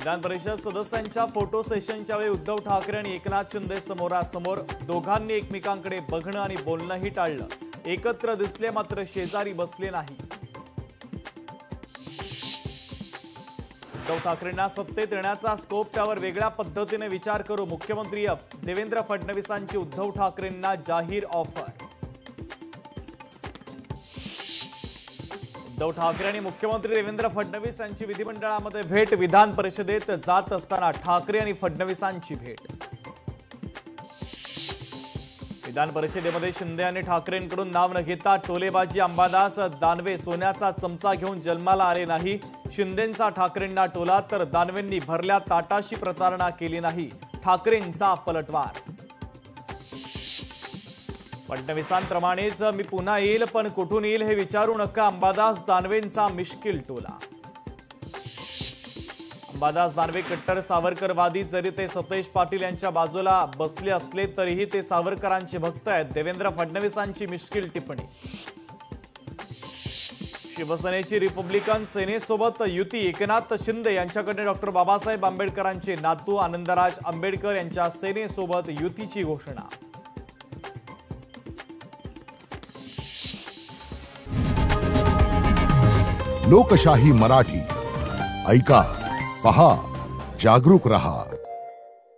विधान परिषद सदस्यांच्या फोटो सेशनच्या वेळी उद्धव ठाकरे आणि एकनाथ शिंदे समोरासमोर दोघांनी एकमेकांकडे बघणं आणि बोलणंही टाळलं। एकत्र दिसले मात्र शेजारी बसले नाही। उद्धव ठाकरेंना सत्तेत येण्याचा स्कोप त्यावर वेगळ्या पद्धतीने विचार करू मुख्यमंत्री देवेंद्र फडणवीसांची उद्धव ठाकरेंना जाहीर ऑफर। उद्धव ठाकरे आणि मुख्यमंत्री देवेंद्र फडणवीस यांची विधिमंडळामध्ये भेट। विधान परिषदेत जात असताना ठाकरे आणि फडणवीसांची भेट। विधान परिषदेमध्ये शिंदे आणि ठाकरेंकडून नाव न घेता टोलेबाजी। अंबादास दानवे सोन्याचा चमचा घेऊन जन्माला आले नाही। शिंदेंचा ठाकरेंना टोला तर दानवेंनी भरल्या ताटाशी प्रतारणा केली नाही। ठाकरेंचा पलटवार। फडणवीसांप्रमाणेच मी पुन्हा येईल पण कुठून येईल हे विचारू नका। अंबादास दानवेंचा मिश्किल टोला। अंबादास दानवे कट्टर सावरकरवादी। जरी ते सतेज पाटील यांच्या बाजूला बसले असले तरीही ते सावरकरांचे भक्त आहेत। देवेंद्र फडणवीसांची मिश्किल टिप्पणी। शिवसेनेची रिपब्लिकन सेनेसोबत युती। एकनाथ शिंदे यांच्याकडे डॉक्टर बाबासाहेब आंबेडकरांचे नातू आनंदराज आंबेडकर यांच्या सेनेसोबत युतीची घोषणा। लोकशाही मराठी ऐका, पहा, जागरूक रहा।